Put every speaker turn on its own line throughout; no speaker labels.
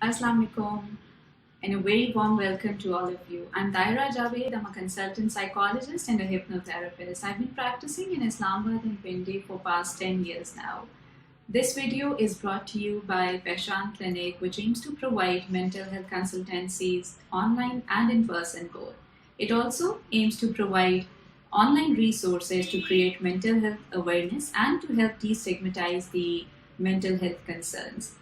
Assalamu alaikum and a very warm welcome to all of you. I'm Daira Javed. I'm a consultant psychologist and a hypnotherapist. I've been practicing in Islamabad and Pindi for past 10 years now. This video is brought to you by Peshan Clinic, which aims to provide mental health consultancies online and in person both. It also aims to provide online resources to create mental health awareness and to help destigmatize the mental health concerns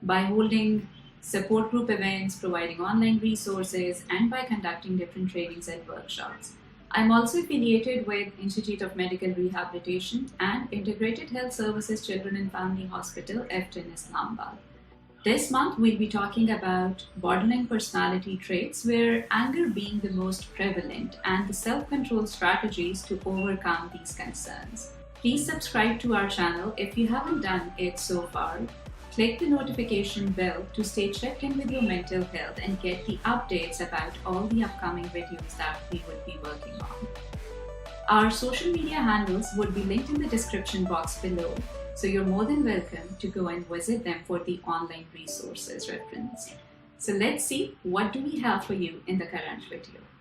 by holding support group events, providing online resources, and by conducting different trainings and workshops. I'm also affiliated with Institute of Medical Rehabilitation and Integrated Health Services Children and Family Hospital, EFT in Islamabad. This month, we'll be talking about borderline personality traits, where anger being the most prevalent, and the self-control strategies to overcome these concerns. Please subscribe to our channel if you haven't done it so far. Click the notification bell to stay checked in with your mental health and get the updates about all the upcoming videos that we will be working on. Our social media handles would be linked in the description box below, so you're more than welcome to go and visit them for the online resources reference. So let's see, what do we have for you in the current video.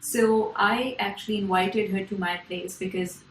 So I actually invited her to my place because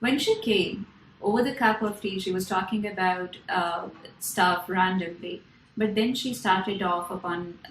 When she came, over the cup of tea, she was talking about stuff randomly. But then she started off upon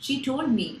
She told me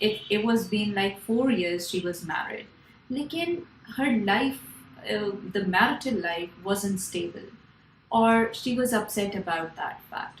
it was been like 4 years she was married. Lekin her life, the marital life wasn't stable, or she was upset about that fact.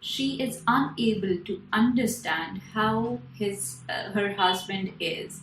she is unable to understand how her husband is.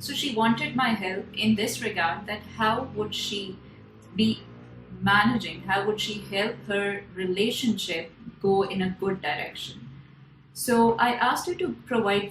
So she wanted my help in this regard, that how would she be managing, how would she help her relationship go in a good direction. So I asked her to provide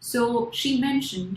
So she mentioned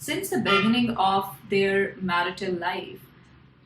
since the beginning of their marital life,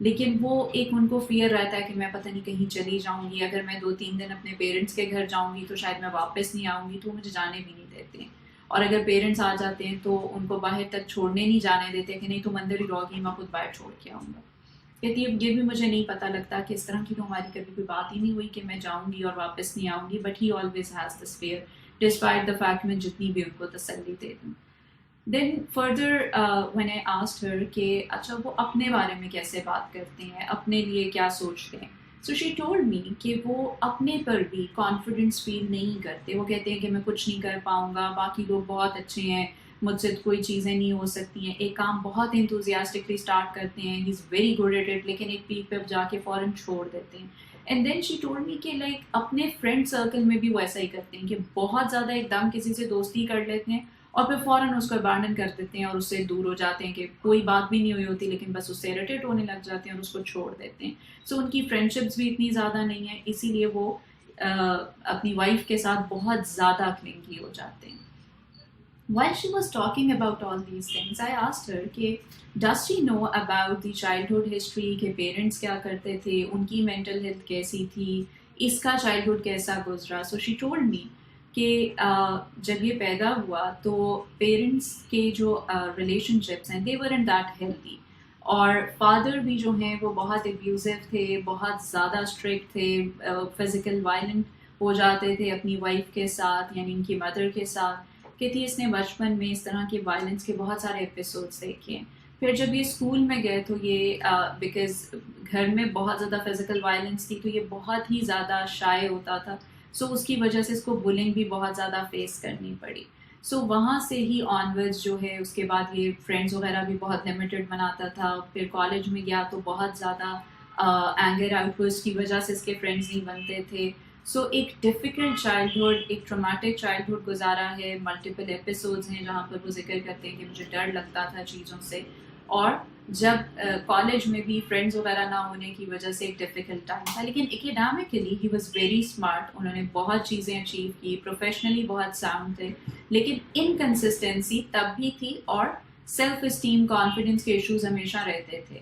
لیکن وہ ایک ان کو fair رہتا ہے کہ میں پتہ نہیں کہیں چلی جاؤں گی، اگر میں 2-3 دن اپنے پیرنٹس کے گھر جاؤں گی تو شاید میں واپس نہیں آؤں گی، تو مجھے جانے بھی نہیں دیتے ہیں، اور اگر پیرنٹس آ جاتے ہیں تو ان کو باہر تک چھوڑنے نہیں جانے دیتے کہ نہیں تم اندر ہی رہو گی، میں خود باہر چھوڑ کے آؤں گا. کہتی ہے یہ بھی مجھے نہیں پتہ لگتا کہ اس طرح کی تو ہماری کبھی کوئی بات ہی نہیں ہوئی کہ میں جاؤں گی اور واپس نہیں آؤں گی، but he always has this fear despite the fact میں جتنی بھی ان کو تسلی دے دوں. Then further when I asked her کہ اچھا وہ اپنے بارے میں کیسے بات کرتے ہیں، اپنے لیے کیا سوچتے ہیں، سو شی ٹولڈ می کہ وہ اپنے پر بھی کانفیڈنس فیل نہیں کرتے. وہ کہتے ہیں کہ میں کچھ نہیں کر پاؤں گا، باقی لوگ بہت اچھے ہیں، مجھ سے کوئی چیزیں نہیں ہو سکتی ہیں. ایک کام بہت انتھوزیاسٹکلی اسٹارٹ کرتے ہیں، he is very good at it, لیکن ایک پیک پہ جا کے فوراً چھوڑ دیتے ہیں. And then she told me کہ لائک اپنے فرینڈ سرکل میں بھی وہ ایسا ہی کرتے ہیں کہ بہت زیادہ ایک دم کسی سے دوستی کر لیتے ہیں اور پھر فوراً اس کو ابانڈن کر دیتے ہیں اور اس سے دور ہو جاتے ہیں کہ کوئی بات بھی نہیں ہوئی ہوتی، لیکن بس اس سے اریٹیٹ ہونے لگ جاتے ہیں اور اس کو چھوڑ دیتے ہیں. سو ان کی فرینڈشپس بھی اتنی زیادہ نہیں ہیں، اسی لیے وہ اپنی وائف کے ساتھ بہت زیادہ کلنگی ہو جاتے ہیں. While she was talking about all these things, I asked her کہ does she know about the childhood history کہ پیرنٹس کیا کرتے تھے، ان کی مینٹل ہیلتھ کیسی تھی، اس کا چائلڈہڈ کیسا گزرا. سو شی ٹولڈ می کہ جب یہ پیدا ہوا تو پیرنٹس کے جو ریلیشن شپس ہیں they weren't that healthy، اور فادر بھی جو ہیں وہ بہت ابیوزو تھے، بہت زیادہ اسٹرکٹ تھے، فزیکل وائلنٹ ہو جاتے تھے اپنی وائف کے ساتھ، یعنی ان کی مدر کے ساتھ. کہتی اس نے بچپن میں اس طرح کے وائلنس کے بہت سارے ایپیسوڈس دیکھے ہیں. پھر جب یہ اسکول میں گئے تو یہ بیکاز گھر میں بہت زیادہ فزیکل وائلنس تھی تو یہ بہت ہی زیادہ شائع ہوتا تھا، سو اس کی وجہ سے اس کو بلنگ بھی بہت زیادہ فیس کرنی پڑی. سو وہاں سے ہی آنورڈز جو ہے اس کے بعد یہ فرینڈز وغیرہ بھی بہت لمیٹڈ بناتا تھا. پھر کالج میں گیا تو بہت زیادہ اینگر آؤٹ برسٹ کی وجہ سے اس کے فرینڈز نہیں بنتے تھے. سو ایک ڈیفیکلٹ چائلڈہڈ، ایک ٹرامیٹک چائلڈہڈ گزارا ہے. ملٹیپل ایپیسوڈز ہیں جہاں پر وہ ذکر کرتے ہیں کہ مجھے ڈر لگتا تھا چیزوں سے، اور جب کالج میں بھی فرینڈز وغیرہ نہ ہونے کی وجہ سے ایک ڈیفیکلٹ ٹائم تھا. لیکن academically he was very smart, انہوں نے بہت چیزیں اچیو کی، پروفیشنلی بہت ساؤنڈ تھے، لیکن انکنسسٹنسی تب بھی تھی اور سیلف اسٹیم کانفیڈنس کے ایشوز ہمیشہ رہتے تھے.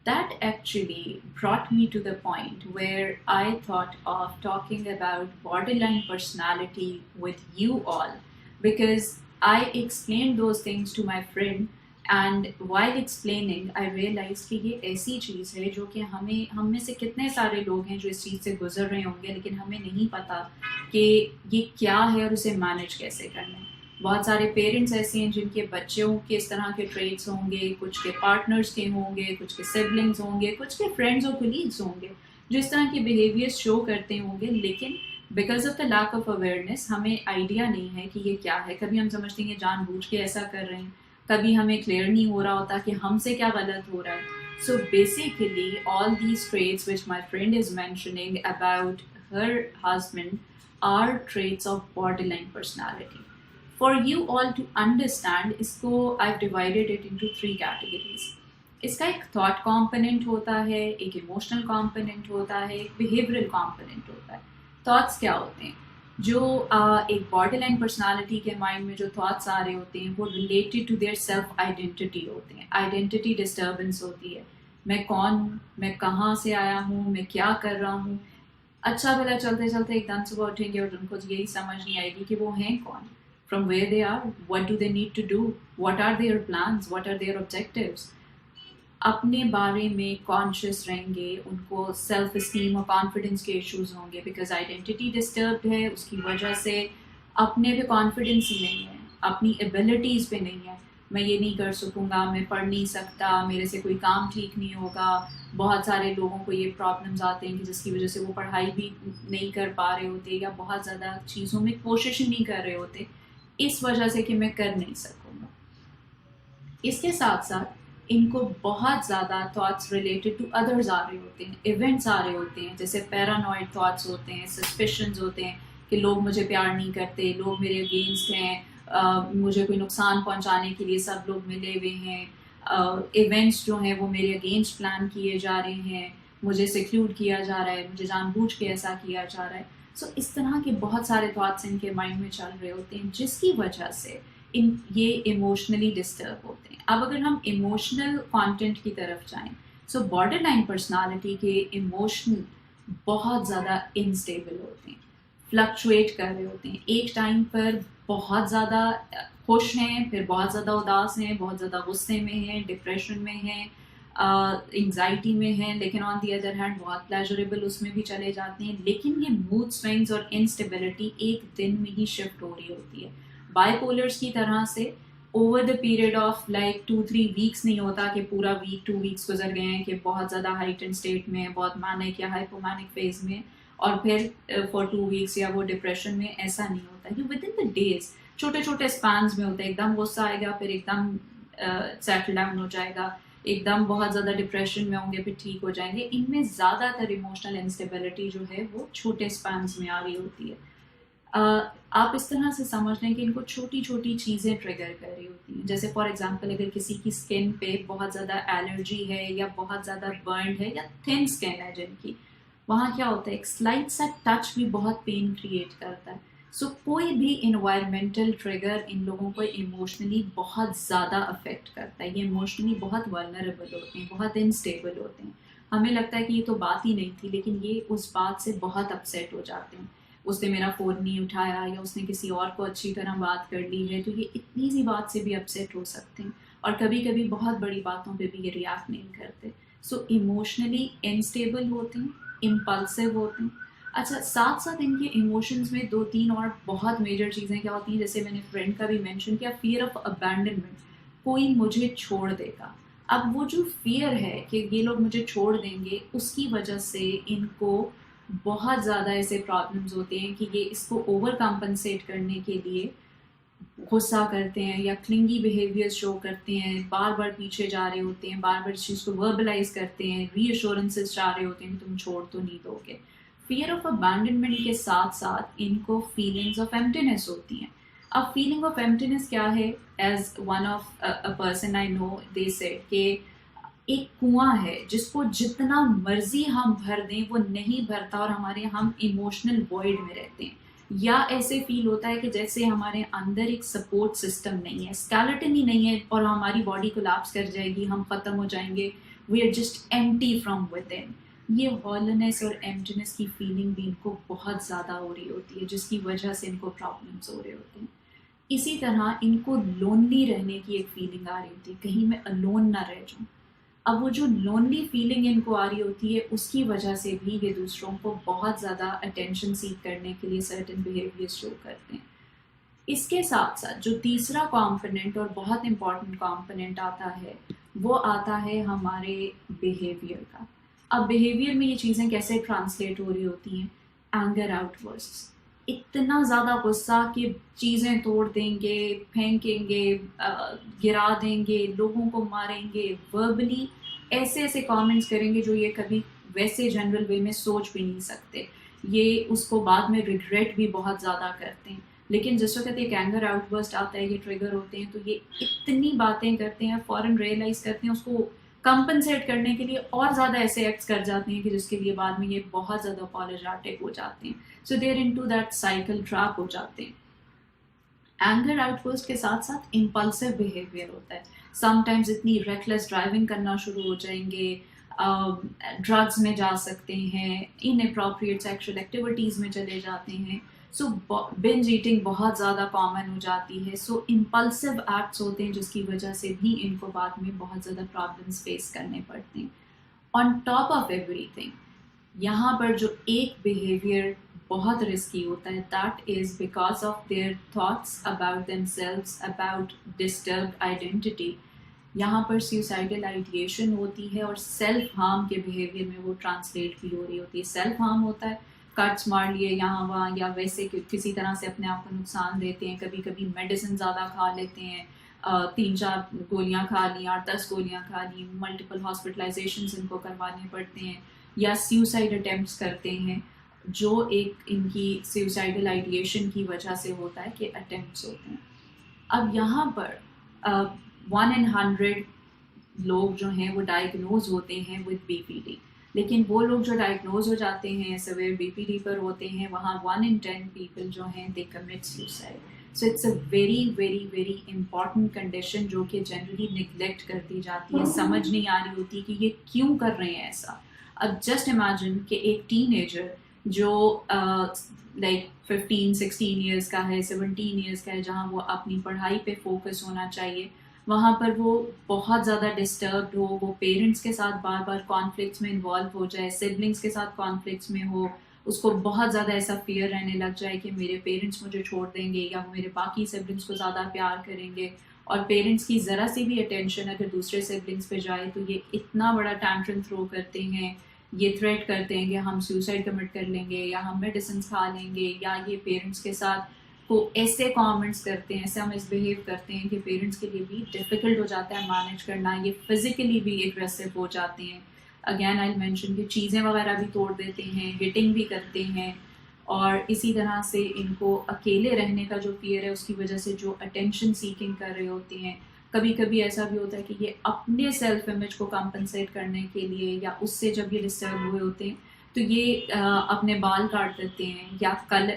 That actually brought me to the point where I thought of talking about borderline personality with you all, because I explained those things to my friend, and while explaining I realized کہ یہ ایسی چیز ہے جو کہ ہم میں سے کتنے سارے لوگ ہیں جو اس چیز سے گزر رہے ہوں گے، لیکن ہمیں نہیں پتہ کہ یہ کیا ہے اور اسے مینیج کیسے کرنا ہے. بہت سارے پیرنٹس ایسے ہیں جن کے بچوں کے اس طرح کے ٹریٹس ہوں گے، کچھ کے پارٹنرس کے ہوں گے، کچھ کے سبلنگز ہوں گے، کچھ کے فرینڈز اور کولیگز ہوں گے جو اس طرح کے بیہیویئرس شو کرتے ہوں گے، لیکن because of the lack of awareness ہمیں آئیڈیا نہیں ہے کہ یہ کیا ہے. کبھی ہم سمجھتے ہیں کہ جان بوجھ کے ایسا کر رہے ہیں، کبھی ہمیں کلیئر نہیں ہو رہا ہوتا کہ ہم سے کیا غلط ہو رہا ہے. So basically all these traits which my friend is mentioning about her husband are traits of border line personality. For you all to understand اس کو I've divided it into 3 categories. اس کا ایک thought component ہوتا ہے، ایک emotional component ہوتا ہے، ایک behavioral component ہوتا ہے. thoughts کیا ہوتے ہیں؟ جو ایک border line personality کے مائنڈ میں جو thoughts آ رہے ہوتے ہیں وہ related to their self identity ہوتے ہیں. identity disturbance ہوتی ہے، میں کون ہوں، میں کہاں سے آیا ہوں، میں کیا کر رہا ہوں. اچھا بھلا چلتے چلتے ایک دم صبح اٹھیں گے اور ان کو یہی سمجھ نہیں آئے گی کہ وہ ہیں کون، from where they are, what do they need to do, what are their plans, what are their objectives. اپنے بارے میں کانشیس رہیں گے، ان کو سیلف اسٹیم اور کانفیڈنس کے ایشوز ہوں گے بیکاز آئیڈینٹی ڈسٹربڈ ہے. اس کی وجہ سے اپنے پہ کانفیڈنس ہی نہیں ہے، اپنی ایبلٹیز پہ نہیں ہے. میں یہ نہیں کر سکوں گا، میں پڑھ نہیں سکتا، میرے سے کوئی کام ٹھیک نہیں ہوگا. بہت سارے لوگوں کو یہ پرابلمز آتے ہیں کہ جس کی وجہ سے وہ پڑھائی بھی نہیں کر پا رہے ہوتے یا بہت زیادہ چیزوں میں کوشش ہی نہیں کر رہے ہوتے اس وجہ سے کہ میں کر نہیں سکوں گا. اس کے ساتھ ساتھ ان کو بہت زیادہ تھاٹس ریلیٹڈ ٹو ادرز آ رہے ہوتے ہیں، ایونٹس آ رہے ہوتے ہیں، جیسے پیرانوائڈ تھاٹس ہوتے ہیں، سسپیشنز ہوتے ہیں کہ لوگ مجھے پیار نہیں کرتے، لوگ میرے اگینسٹ ہیں، مجھے کوئی نقصان پہنچانے کے لیے سب لوگ ملے ہوئے ہیں، ایونٹس جو ہیں وہ میرے اگینسٹ پلان کیے جا رہے ہیں، مجھے سیکلوڈ کیا جا رہا ہے، مجھے جان بوجھ کے ایسا کیا جا رہا ہے. سو اس طرح کے بہت سارے تھاٹس ان کے مائنڈ میں چل رہے ہوتے ہیں جس کی وجہ سے یہ ایموشنلی ڈسٹرب ہوتے ہیں. اب اگر ہم ایموشنل کانٹینٹ کی طرف جائیں، سو بارڈر لائن پرسنالٹی کے ایموشنل بہت زیادہ انسٹیبل ہوتے ہیں، فلکچویٹ کر رہے ہوتے ہیں، ایک ٹائم پر بہت زیادہ خوش ہیں، پھر بہت زیادہ اداس ہیں، بہت زیادہ غصے میں ہیں، ڈپریشن میں ہیں، انگزائٹی میں ہیں، لیکن آن دی ادر ہینڈ بہت پلیجریبل اس میں بھی چلے جاتے ہیں. لیکن یہ موڈ سوئنگز اور انسٹیبلٹی ایک دن میں ہی شفٹ ہو رہی ہوتی ہے. بائی پولرس کی طرح سے over the period of like 2-3 ویکس نہیں ہوتا کہ پورا ویک 2 ویکس گزر گئے ہیں کہ بہت زیادہ ہائٹن اسٹیٹ میں، بہت مینک یا ہائپومینک فیز میں، اور پھر فار 2 ویکس یا وہ ڈپریشن میں. ایسا نہیں ہوتا. یہ ود ان دا ڈیز چھوٹے چھوٹے اسپینس میں ہوتا ہے. ایک دم غصہ آئے گا، پھر ایک دم سیٹل ڈاؤن ہو جائے گا، ایک دم بہت زیادہ ڈپریشن میں ہوں گے، پھر ٹھیک ہو جائیں گے. ان میں زیادہ تر ایموشنل انسٹیبلٹی جو ہے وہ چھوٹے اسپینس میں آ رہی ہوتی ہے. آپ اس طرح سے سمجھ لیں کہ ان کو چھوٹی چھوٹی چیزیں ٹریگر کر رہی ہوتی ہیں. جیسے فار ایگزامپل اگر کسی کی اسکن پہ بہت زیادہ الرجی ہے یا بہت زیادہ برنڈ ہے یا تھن اسکن ہے جن کی، وہاں کیا ہوتا ہے ایک سلائٹ سا ٹچ بھی بہت پین کریٹ کرتا ہے. سو کوئی بھی انوائرمنٹل ٹریگر ان لوگوں کو ایموشنلی بہت زیادہ افیکٹ کرتا ہے. یہ ایموشنلی بہت ولنریبل ہوتے ہیں، بہت انسٹیبل ہوتے ہیں. ہمیں لگتا ہے کہ یہ تو بات ہی نہیں تھی، لیکن یہ اس بات سے بہت اپسیٹ ہو جاتے ہیں. اس نے میرا فون نہیں اٹھایا یا اس نے کسی اور کو اچھی طرح بات کر لی ہے، تو یہ اتنی سی بات سے بھی اپسیٹ ہو سکتے ہیں. اور کبھی کبھی بہت بڑی باتوں پہ بھی یہ ریئیکٹ نہیں کرتے. سو ایموشنلی انسٹیبل ہوتے ہیں، امپلسو ہوتے ہیں. اچھا، ساتھ ساتھ ان کے ایموشنز میں 2-3 اور بہت میجر چیزیں کیا ہوتی ہیں، جیسے میں نے فرینڈ کا بھی مینشن کیا، فیئر آف ابینڈنمنٹ، کوئی مجھے چھوڑ دے گا. اب وہ جو فیئر ہے کہ یہ لوگ مجھے چھوڑ دیں گے، اس کی وجہ سے ان کو بہت زیادہ ایسے پرابلمز ہوتے ہیں کہ یہ اس کو اوور کمپنسیٹ کرنے کے لیے غصہ کرتے ہیں یا کلنگی بیہیویئر شو کرتے ہیں، بار بار پیچھے جا رہے ہوتے ہیں، بار بار اس چیز کو وربلائز کرتے ہیں، ری ایشورنسز چاہ رہے ہوتے ہیں کہ تم چھوڑ تو نہیں دو گے. فیئر آف ابینڈنمنٹ کے ساتھ ساتھ ان کو فیلنگز آف ایمٹینس ہوتی ہیں. اب فیلنگ آف ایمٹینس کیا ہے؟ As one of a person I know they said کہ ایک کنواں ہے جس کو جتنا مرضی ہم بھر دیں وہ نہیں بھرتا، اور ہم ایموشنل وائڈ میں رہتے ہیں. یا ایسے فیل ہوتا ہے کہ جیسے ہمارے اندر ایک سپورٹ سسٹم نہیں ہے، اسکیلٹن ہی نہیں ہے، اور ہماری باڈی کولیپس کر جائے گی، ہم ختم ہو جائیں گے. We are just empty from within. یہ ہالنس اور ایمٹینس کی فیلنگ بھی ان کو بہت زیادہ ہو رہی ہوتی ہے، جس کی وجہ سے ان کو پرابلمس ہو رہے ہوتے ہیں. اسی طرح ان کو لونلی رہنے کی ایک فیلنگ آ رہی ہوتی ہے، کہیں میں الون نہ رہ جاؤں. اب وہ جو لونلی فیلنگ ان کو آ رہی ہوتی ہے، اس کی وجہ سے بھی یہ دوسروں کو بہت زیادہ اٹینشن سیک کرنے کے لیے سرٹن بیہیویئر شو کرتے ہیں. اس کے ساتھ ساتھ جو تیسرا کمپوننٹ اور بہت امپورٹنٹ کمپوننٹ آتا ہے، وہ آتا ہے ہمارے بیہیویئر کا. اب بیہیویئر میں یہ چیزیں کیسے ٹرانسلیٹ ہو رہی ہوتی ہیں؟ اینگر آؤٹ برسٹس، اتنا زیادہ غصہ کہ چیزیں توڑ دیں گے، پھینکیں گے، گرا دیں گے، لوگوں کو ماریں گے، وربلی ایسے ایسے کامنٹس کریں گے جو یہ کبھی ویسے جنرل وے میں سوچ بھی نہیں سکتے. یہ اس کو بعد میں ریگریٹ بھی بہت زیادہ کرتے ہیں. لیکن جس وقت ایک اینگر آؤٹ برسٹ آتا ہے، یہ ٹریگر ہوتے ہیں، تو یہ اتنی باتیں کرتے ہیں، فوراً ریئلائز کرتے ہیں، اس کو کمپنسیٹ کرنے کے لیے اور زیادہ ایسے ایکٹس کر جاتے ہیں کہ جس کے لیے بعد میں یہ بہت زیادہ اپالوجیٹک ہو جاتے ہیں. So there in to that cycle trap ہو جاتے ہیں. اینگر آؤٹ برسٹ کے ساتھ ساتھ امپلسو بیہیویئر ہوتا ہے. سم ٹائمز اتنی ریکلیس ڈرائیونگ کرنا شروع ہو جائیں گے، ڈرگس میں جا سکتے ہیں، ان اپروپریٹ سیکشل ایکٹیویٹیز میں چلے جاتے ہیں. سو بنج ایٹنگ بہت زیادہ کامن ہو جاتی ہے. سو امپلسو ایکٹس ہوتے ہیں جس کی وجہ سے بھی ان کو بعد میں بہت زیادہ پرابلمس فیس کرنے پڑتے ہیں. آن ٹاپ آف ایوری تھنگ، یہاں پر جو ایک بیہیویئر بہت رسکی ہوتا ہے، that is because of their thoughts about themselves, about disturbed identity. یہاں پر سیوسائڈل آئیڈیشن ہوتی ہے، اور سیلف ہارم کے بیہیویئر میں وہ ٹرانسلیٹ بھی ہو رہی ہوتی ہے. سیلف ہارم ہوتا ہے کٹس مار لیے یہاں وہاں، یا ویسے کسی طرح سے اپنے آپ کو نقصان دیتے ہیں. کبھی کبھی میڈیسن زیادہ کھا لیتے ہیں، 3-4 گولیاں کھا لیں، 8-10 گولیاں کھا لیں، ملٹیپل ہاسپٹلائزیشنز ان کو کروانے پڑتے ہیں، یا سیوسائڈ اٹیمپٹس کرتے ہیں، جو ایک ان کی سیوسائڈل آئیڈیشن کی وجہ سے ہوتا ہے کہ اٹیمپٹس ہوتے ہیں. اب یہاں پر 1 in 100 لوگ جو ہیں وہ ڈائگنوز ہوتے ہیں ود بی پی ڈی. لیکن وہ لوگ جو ڈائگنوز ہو جاتے ہیں سویئر بی پی ڈی پر ہوتے ہیں، وہاں 1 in 10 پیپل جو ہیں they commit suicide. So it's a very very very important condition جو کہ جنرلی نگلیکٹ کر دی جاتی ہے, سمجھ نہیں آ رہی ہوتی کہ یہ کیوں کر رہے ہیں ایسا. اب جسٹ امیجن کہ ایک ٹین ایجر جو لائک 15-16 ایئرس کا ہے, 17 ایئرس کا ہے, جہاں وہ اپنی پڑھائی پہ فوکس ہونا چاہیے, وہاں پر وہ بہت زیادہ ڈسٹربڈ ہو, وہ پیرنٹس کے ساتھ بار بار کانفلکٹس میں انوالو ہو جائے, سبلنگس کے ساتھ کانفلکٹس میں ہو, اس کو بہت زیادہ ایسا فیئر رہنے لگ جائے کہ میرے پیرنٹس مجھے چھوڑ دیں گے یا وہ میرے باقی سبلنگس کو زیادہ پیار کریں گے, اور پیرنٹس کی ذرا سی بھی اٹینشن اگر دوسرے سبلنگس پہ جائے تو یہ اتنا بڑا ٹینٹرم تھرو کرتے ہیں, یہ تھریٹ کرتے ہیں کہ ہم سوسائڈ کمٹ کر لیں گے یا ہم میڈیسنس کھا لیں گے, یا یہ پیرنٹس کے ساتھ کو ایسے کامنٹس کرتے ہیں, ایسا مس بہیو کرتے ہیں کہ پیرنٹس کے لیے بھی ڈیفیکلٹ ہو جاتا ہے مینیج کرنا. یہ فزیکلی بھی ایگریسو ہو جاتے ہیں, اگین آئی مینشن کہ چیزیں وغیرہ بھی توڑ دیتے ہیں, ہٹنگ بھی کرتے ہیں, اور اسی طرح سے ان کو اکیلے رہنے کا جو فیئر ہے اس کی وجہ سے جو اٹینشن سیکنگ کر رہے ہوتے ہیں, کبھی کبھی ایسا بھی ہوتا ہے کہ یہ اپنے سیلف امیج کو کمپنسیٹ کرنے کے لیے یا اس سے جب یہ ڈسٹرب ہوئے ہوتے ہیں تو یہ اپنے بال کاٹ دیتے ہیں یا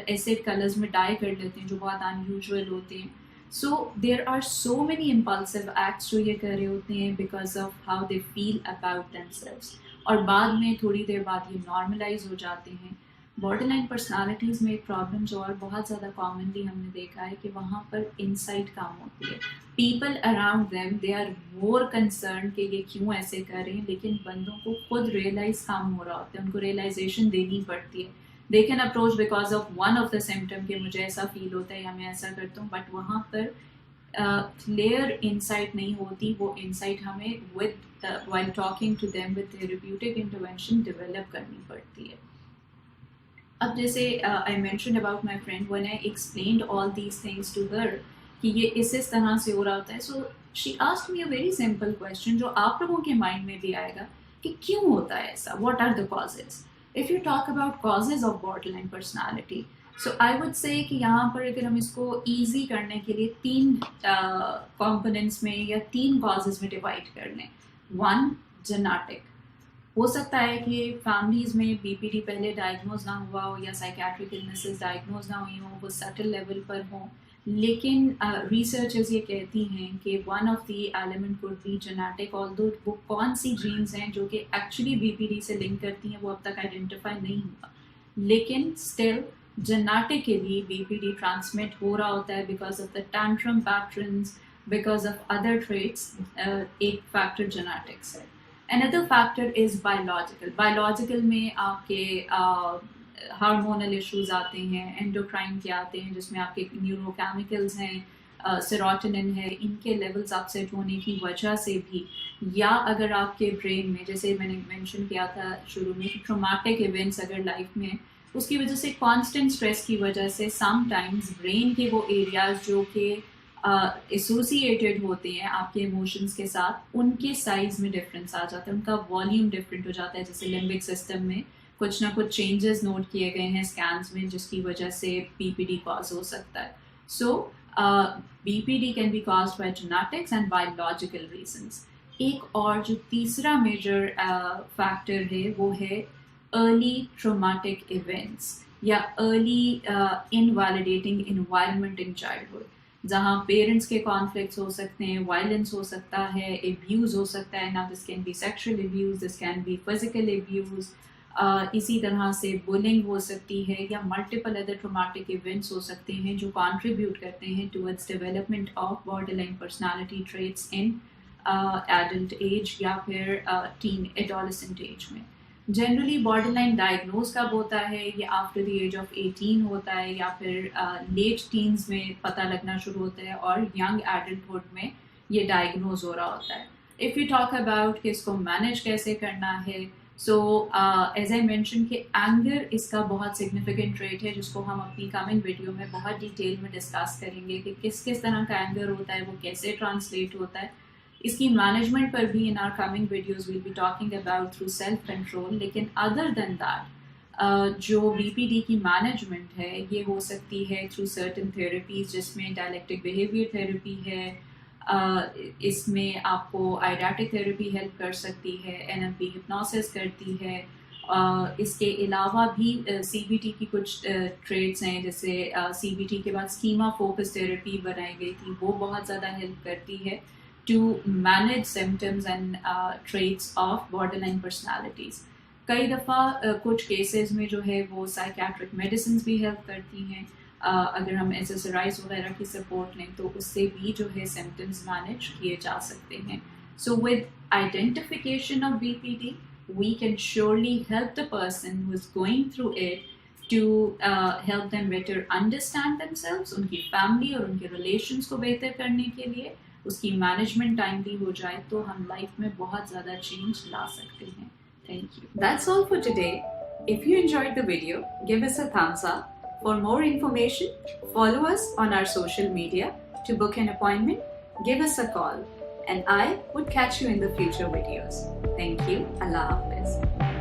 ایسے کلرز میں ڈائی کر لیتے ہیں جو بہت ان یوزول ہوتے ہیں. So there are so many impulsive acts جو یہ کر رہے ہوتے ہیں because of how they feel about themselves, اور بعد میں تھوڑی دیر بعد یہ نارملائز ہو جاتے ہیں. بارڈر لائن پرسنالٹیز میں ایک پرابلم جو اور بہت زیادہ کامنلی ہم نے دیکھا ہے کہ وہاں پر انسائٹ کم ہوتی ہے. People around them they are more concern کہ یہ کیوں ایسے کر رہے ہیں, لیکن بندوں کو خود ریئلائز کم ہو رہا ہوتا ہے, ان کو ریئلائزیشن دینی پڑتی ہے. They can approach because of one of the symptom کہ مجھے ایسا فیل ہوتا ہے یا میں ایسا کرتا ہوں, بٹ وہاں پر کلیئر انسائٹ نہیں ہوتی. وہ انسائٹ ہمیں with while talking to them with therapeutic intervention develop کرنی پڑتی ہے. اب جیسے I mentioned about my friend when I explained all these things to her کہ یہ اس طرح سے ہو رہا ہوتا ہے, سو she asked me a very simple question جو آپ لوگوں کے مائنڈ میں بھی آئے گا کہ کیوں ہوتا ہے ایسا, what are the causes. If you talk about causes of borderline personality, so I would say کہ یہاں پر اگر ہم اس کو ایزی کرنے کے لیے 3 کمپوننٹس میں یا 3 کازز میں ڈیوائڈ کر لیں. 1, جینیٹک. ہو سکتا ہے کہ فیملیز میں بی پی ڈی پہلے ڈائگنوز نہ ہوا ہو یا سائیکیٹرک النیسز ڈائگنوز نہ ہوئی ہوں, وہ سٹل لیول پر ہوں, لیکن ریسرچرز یہ کہتی ہیں کہ one of the element could be genetic, although وہ کون سی جینز ہیں جو کہ ایکچولی بی پی ڈی سے لنک کرتی ہیں وہ اب تک آئیڈینٹیفائی نہیں ہوا, لیکن still genetically B P D transmit ہو رہا ہوتا ہے because of the tantrum patterns, because of other traits. ایک فیکٹر جینیٹکس ہے. Another factor is biological. Biological میں آپ کے ہارمونل ایشوز آتے ہیں, اینڈوکرائن کے آتے ہیں جس میں آپ کے نیورو کیمیکلز ہیں, سیروٹونن ہے, ان کے لیولز اپسیٹ ہونے کی وجہ سے بھی, یا اگر آپ کے برین میں جیسے میں نے مینشن کیا تھا شروع میں کہ ٹروماٹک ایونٹس اگر لائف میں اس کی وجہ سے کانسٹنٹ اسٹریس کی وجہ سے سم ٹائمز برین کے وہ ایریاز جو کہ ایسوسیٹیڈ ہوتے ہیں آپ کے ایموشنس کے ساتھ, ان کے سائز میں ڈفرینس آ جاتا ہے, ان کا والیوم ڈفرینٹ ہو جاتا ہے. جیسے لمبک سسٹم میں کچھ نہ کچھ چینجز نوٹ کیے گئے ہیں اسکینس میں جس کی وجہ سے بی پی ڈی کاز ہو سکتا ہے. So B P D can be caused by genetics and biological reasons. ایک اور جو تیسرا میجر فیکٹر ہے وہ ہے ارلی ٹروماٹک ایونٹس یا early invalidating environment in childhood, جہاں پیرنٹس کے کانفلکٹس ہو سکتے ہیں, وائلنس ہو سکتا ہے, ایبیوز ہو سکتا ہے. نا this can be sexual abuse, this can be physical abuse, اسی طرح سے بولنگ ہو سکتی ہے, یا ملٹیپل ادر ٹروماٹک ایونٹس ہو سکتے ہیں جو کانٹریبیوٹ کرتے ہیں towards development of border line personality traits in adult age یا پھر ٹین ایڈولسنٹ ایج میں. جنرلی بارڈر لائن ڈائگنوز کب ہوتا ہے, یہ آفٹر دی ایج آف 18 ہوتا ہے, یا پھر لیٹ ٹینز میں پتہ لگنا شروع ہوتا ہے, اور ینگ ایڈلٹہڈ میں یہ ڈائگنوز ہو رہا ہوتا ہے. اف یو ٹاک اباؤٹ کہ اس کو مینیج کیسے کرنا ہے, سو ایز آئی مینشن کہ اینگر اس کا بہت سگنیفیکنٹ ٹریٹ ہے جس کو ہم اپنی کمنگ ویڈیو میں بہت ڈیٹیل میں ڈسکس کریں گے کہ کس کس طرح کا اینگر ہوتا ہے, وہ کیسے ٹرانسلیٹ ہوتا ہے. اس کی مینجمنٹ پر بھی in our coming videos will be talking about through self control. لیکن ادر دین دیٹ جو بی پی ڈی کی مینجمنٹ ہے یہ ہو سکتی ہے تھرو سرٹن تھراپیز, جس میں ڈائلیکٹک بیہیویئر تھراپی ہے, اس میں آپ کو آئیڈیاٹک تھراپی ہیلپ کر سکتی ہے, این ایل پی ہپنوسس کرتی ہے, اس کے علاوہ بھی CBT کی کچھ ٹریٹس ہیں، جیسے CBT کے بعد اسکیما فوکس تھراپی بنائی گئی تھی، وہ بہت زیادہ ہیلپ کرتی ہے to manage symptoms and traits of border line personalities. کئی دفعہ کچھ کیسز میں جو ہے وہ سائیکیٹرک میڈیسنز بھی ہیلپ کرتی ہیں. اگر ہم ایکسرسائز وغیرہ کی سپورٹ لیں تو اس سے بھی جو ہے سمٹمز مینیج کیے جا سکتے ہیں. So with identification of BPD we can surely help the person who is going through it to help them better understand themselves, ان کی فیملی اور ان کے ریلیشنس کو بہتر کرنے کے لیے اس کی مینجمنٹ ٹائملی ہو جائے تو ہم لائف میں بہت زیادہ چینج لا سکتے ہیں. Thank you. That's all for today. If you enjoyed the video, give us a thumbs up. For more information, follow us on our social media. To book an appointment, give us a call. And I would catch you in the future videos. Thank you. Allah Hafiz.